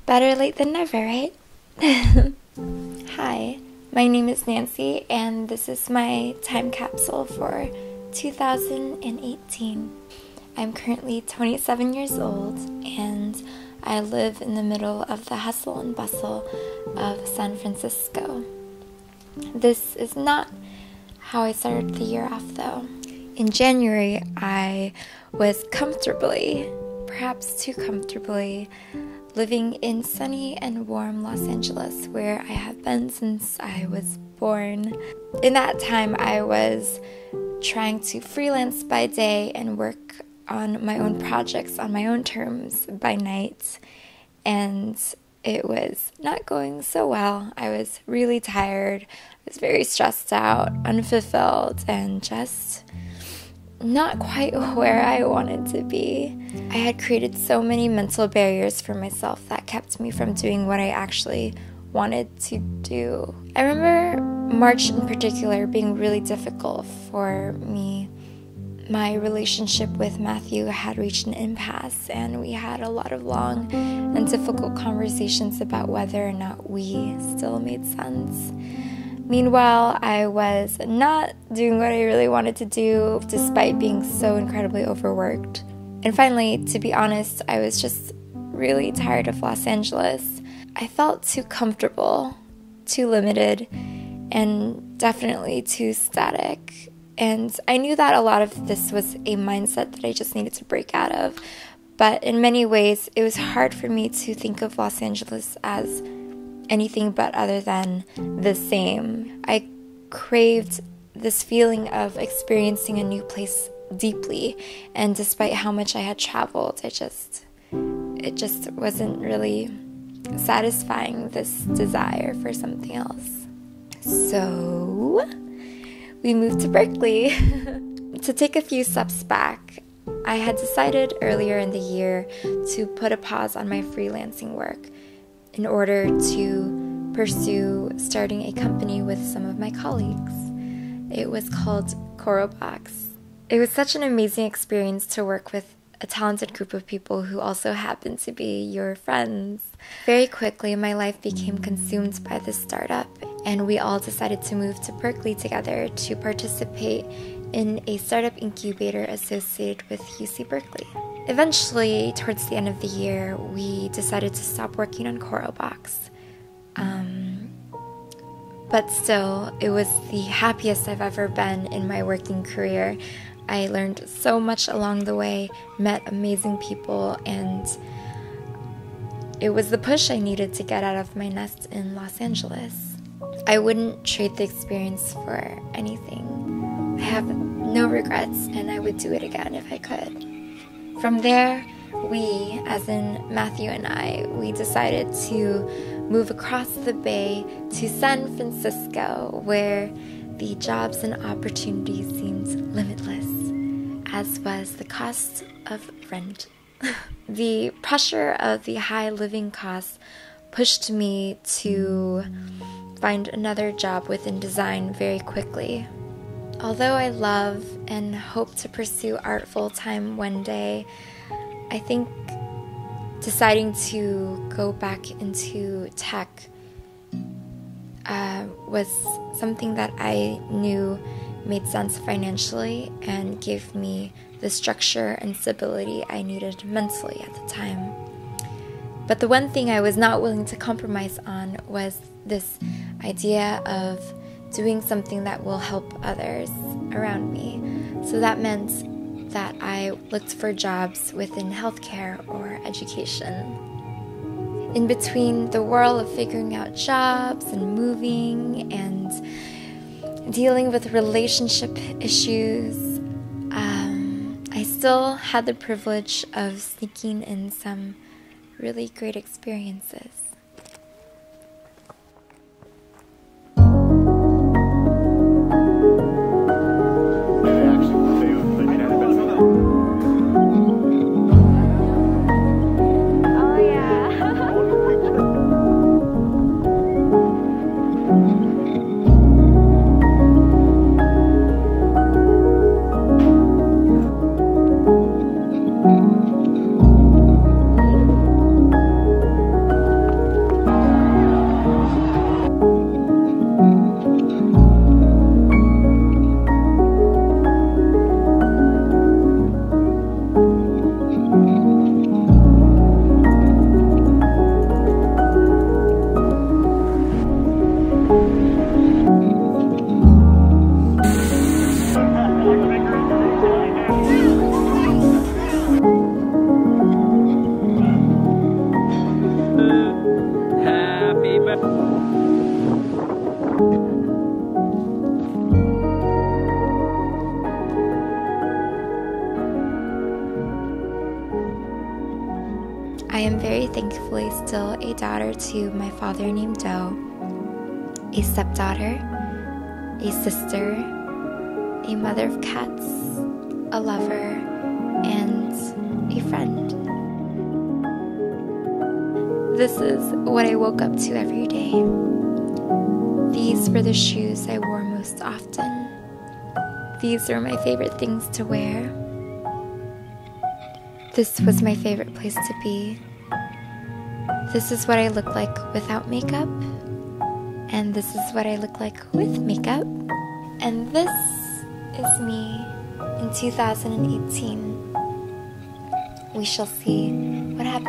Better late than never, right? Hi, my name is Nancy, and this is my time capsule for 2018. I'm currently 27 years old, and I live in the middle of the hustle and bustle of San Francisco. This is not how I started the year off, though. In January, I was comfortably, perhaps too comfortably, living in sunny and warm Los Angeles, where I have been since I was born. In that time, I was trying to freelance by day and work on my own projects on my own terms by night, and it was not going so well. I was really tired, I was very stressed out, unfulfilled, and just not quite where I wanted to be. I had created so many mental barriers for myself that kept me from doing what I actually wanted to do. I remember March in particular being really difficult for me. My relationship with Matthew had reached an impasse, and we had a lot of long and difficult conversations about whether or not we still made sense. Meanwhile, I was not doing what I really wanted to do, despite being so incredibly overworked. And finally, to be honest, I was just really tired of Los Angeles. I felt too comfortable, too limited, and definitely too static. And I knew that a lot of this was a mindset that I just needed to break out of. But in many ways, it was hard for me to think of Los Angeles as anything but other than the same. I craved this feeling of experiencing a new place deeply, and despite how much I had traveled, it just wasn't really satisfying this desire for something else. So we moved to Berkeley. To take a few steps back, I had decided earlier in the year to put a pause on my freelancing work in order to pursue starting a company with some of my colleagues. It was called Box. It was such an amazing experience to work with a talented group of people who also happened to be your friends. Very quickly, my life became consumed by this startup, and we all decided to move to Berkeley together to participate in a startup incubator associated with UC Berkeley. Eventually, towards the end of the year, we decided to stop working on Box. But still, it was the happiest I've ever been in my working career. I learned so much along the way, met amazing people, and it was the push I needed to get out of my nest in Los Angeles. I wouldn't trade the experience for anything. I have no regrets, and I would do it again if I could. From there, we, as in Matthew and I, we decided to move across the bay to San Francisco, where the jobs and opportunities seemed limitless, as was the cost of rent. The pressure of the high living costs pushed me to find another job within design very quickly. Although I love and hope to pursue art full-time one day, I think deciding to go back into tech was something that I knew made sense financially and gave me the structure and stability I needed mentally at the time. But the one thing I was not willing to compromise on was this idea of doing something that will help others around me. So that meant that I looked for jobs within healthcare or education. In between the whirl of figuring out jobs and moving and dealing with relationship issues, I still had the privilege of sneaking in some really great experiences. I am very thankfully still a daughter to my father named Doe, a stepdaughter, a sister, a mother of cats, a lover, and a friend. This is what I woke up to every day. These were the shoes I wore most often. These were my favorite things to wear. This was my favorite place to be. This is what I look like without makeup. And this is what I look like with makeup. And this is me in 2018. We shall see what happens